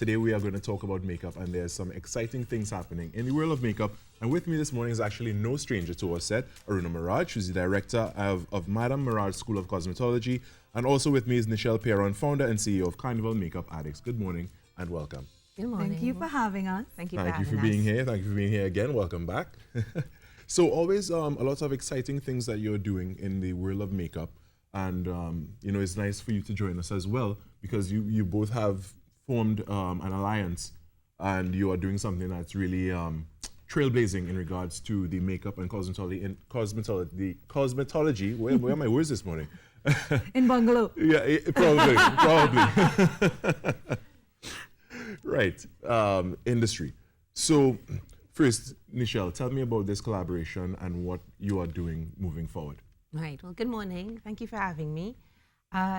Today we are going to talk about makeup, and there's some exciting things happening in the world of makeup. And with me this morning is actually no stranger to our set, Aruna Maharaj, who's the director of Madam Maharaj School of Cosmetology. And also with me is Neishel Pierron, founder and CEO of Carnival Makeup Addicts. Good morning and welcome. Good morning. Thank you for having us. Thank you for being here. Thank you for being here again. Welcome back. So always a lot of exciting things that you're doing in the world of makeup. And, you know, it's nice for you to join us as well, because you both have formed an alliance, and you are doing something that's really trailblazing in regards to the makeup and cosmetology. Where are my words this morning? In bungalow. Yeah, probably. Right, industry. So first, Neishel, tell me about this collaboration and what you are doing moving forward. Right, well, good morning. Thank you for having me.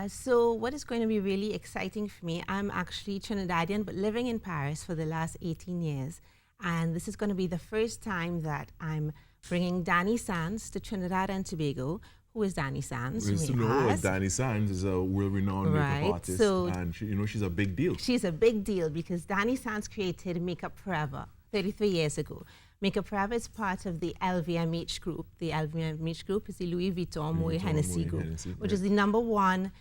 So what is going to be really exciting for me, I'm actually Trinidadian, but living in Paris for the last 18 years. And this is going to be the first time that I'm bringing Dany Sanz to Trinidad and Tobago. Who is Dany Sanz? Dany Sanz is a world-renowned makeup artist, and she's a big deal. She's a big deal because Dany Sanz created Makeup Forever 33 years ago. Makeup Forever is part of the LVMH group. The LVMH group is the Louis Vuitton Moet Hennessy group, which is the #1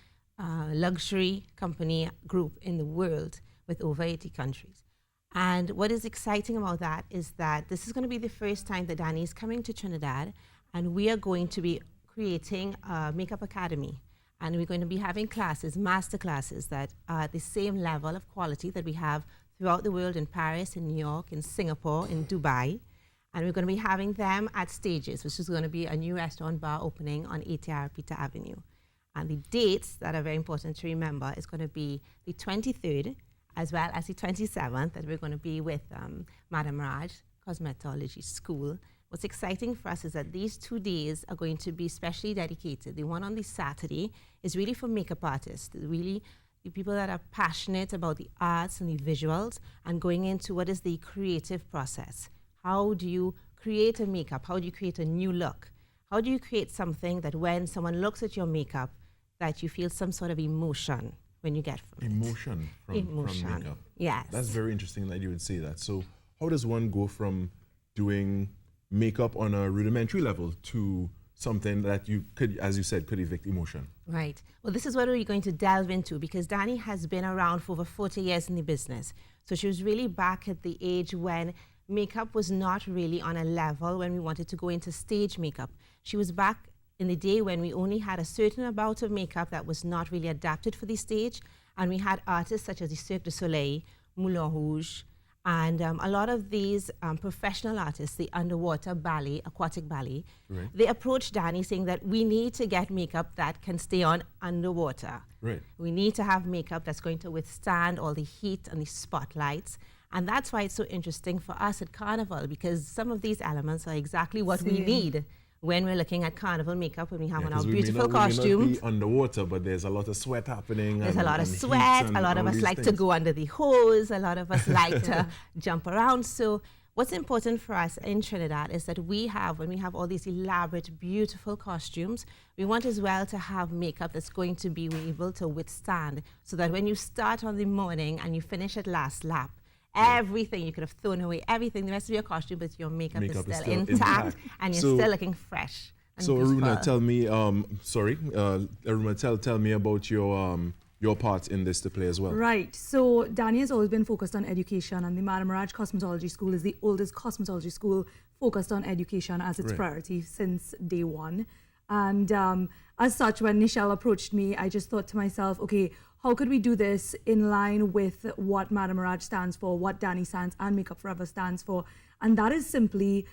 luxury company group in the world with over 80 countries. And what is exciting about that is that this is going to be the first time that Dany is coming to Trinidad, and we are going to be creating a makeup academy. And we're going to be having classes, master classes, that are at the same level of quality that we have throughout the world in Paris, in New York, in Singapore, in Dubai. And we're going to be having them at Stages, which is going to be a new restaurant bar opening on ATR Peter Avenue. And the dates that are very important to remember is going to be the 23rd as well as the 27th, that we're going to be with Madam Maharaj Cosmetology School. What's exciting for us is that these 2 days are going to be specially dedicated. The one on the Saturday is really for makeup artists, really the people that are passionate about the arts and the visuals and going into what is the creative process. How do you create a makeup? How do you create a new look? How do you create something that when someone looks at your makeup, that you feel some sort of emotion when you get from emotion it? From makeup. Yes. That's very interesting that you would say that. So how does one go from doing makeup on a rudimentary level to something that you could, as you said, could evict emotion? Right. Well, this is what we're going to delve into, because Dany has been around for over 40 years in the business. So she was really back at the age when makeup was not really on a level when we wanted to go into stage makeup. She was back in the day when we only had a certain amount of makeup that was not really adapted for the stage. And we had artists such as the Cirque du Soleil, Moulin Rouge, and a lot of these professional artists, the underwater ballet, aquatic ballet, they approached Dany saying that we need to get makeup that can stay on underwater. Right. We need to have makeup that's going to withstand all the heat and the spotlights. And that's why it's so interesting for us at Carnival, because some of these elements are exactly what we need when we're looking at Carnival makeup, when we have on our beautiful costumes. We may not be underwater, but there's a lot of sweat happening. There's a lot of sweat. A lot of us like to go under the hose. A lot of us like to jump around. So what's important for us in Trinidad is that when we have all these elaborate, beautiful costumes, we want as well to have makeup that's going to be able to withstand, so that when you start on the morning and you finish at last lap, everything you could have thrown away, everything, the rest of your costume, but your makeup is still intact, and you're still looking fresh. So Aruna, tell me, Aruna, tell me about your part in this to play as well. Right. So Dany has always been focused on education, and the Madam Maharaj Cosmetology School is the oldest cosmetology school focused on education as its priority since day one. And as such, when Neishel approached me, I just thought to myself, okay, how could we do this in line with what Madam Maharaj stands for, what Dany Sanz and Makeup Forever stands for? And that is simply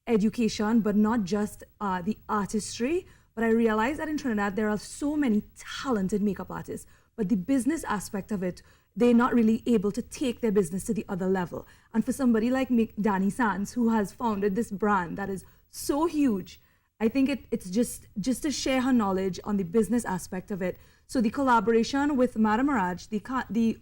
education, but not just the artistry. But I realized that in Trinidad, there are so many talented makeup artists, but the business aspect of it, they're not really able to take their business to the other level. And for somebody like Dany Sanz, who has founded this brand that is so huge, I think it's just to share her knowledge on the business aspect of it. So the collaboration with Madam Maharaj, the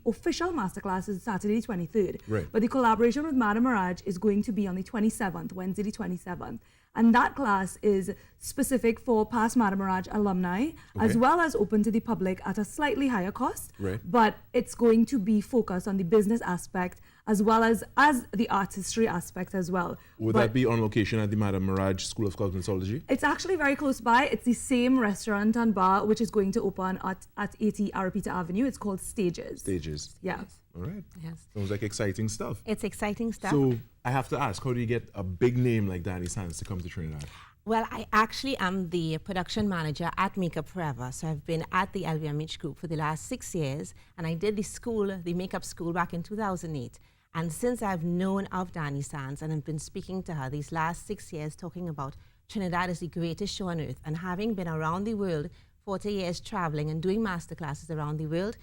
official masterclass is Saturday 23rd. Right. But the collaboration with Madam Maharaj is going to be on the 27th, Wednesday the 27th. And that class is specific for past Madam Maharaj alumni, as well as open to the public at a slightly higher cost. Right. But it's going to be focused on the business aspect as well as the artistry aspect as well. Would that be on location at the Madam Maharaj School of Cosmetology? It's actually very close by. It's the same restaurant and bar which is going to open at 80 Arupita Avenue. It's called Stages. Stages. Yeah. All right. Yes. Sounds like exciting stuff. It's exciting stuff. So I have to ask, how do you get a big name like Dany Sanz to come to Trinidad? Well, I actually am the production manager at Makeup Forever. So I've been at the LVMH group for the last 6 years, and I did the makeup school back in 2008. And since I've known of Dany Sanz and I've been speaking to her these last 6 years, talking about Trinidad is the greatest show on earth, and having been around the world, 40 years traveling and doing masterclasses around the world,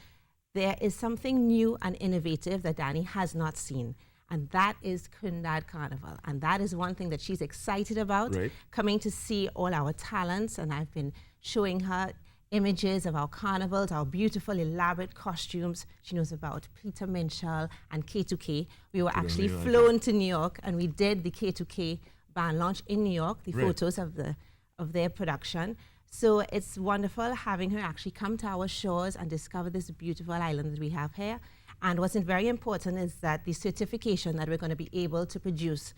there is something new and innovative that Dany has not seen. And that is Trinidad Carnival. And that is one thing that she's excited about, coming to see all our talents. And I've been showing her images of our carnivals, our beautiful, elaborate costumes. She knows about Peter Minshall and K2K. We were actually flown to New York, and we did the K2K band launch in New York, the photos of their production. So it's wonderful having her actually come to our shores and discover this beautiful island that we have here. And what's very important is that the certification that we're going to be able to produce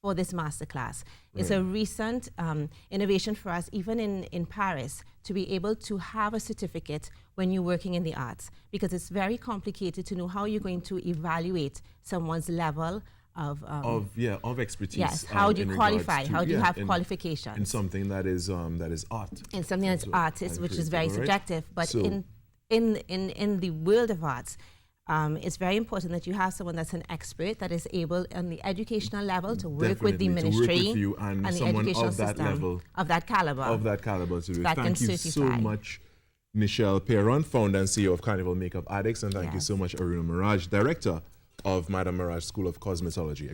for this masterclass is a recent innovation for us, even in Paris, to be able to have a certificate when you're working in the arts, because it's very complicated to know how you're going to evaluate someone's level of expertise. Yes, how do you qualify? How do you have qualifications? In something that is art. In something that's artist, which is very subjective. But so in the world of arts, it's very important that you have someone that's an expert, that is able on the educational level to work with the ministry and the educational system of that caliber. So thank you so much, Neishel Pierron, founder and CEO of Carnival Makeup Addicts, and thank you so much, Aruna Maharaj, director of Madam Maharaj School of Cosmetology.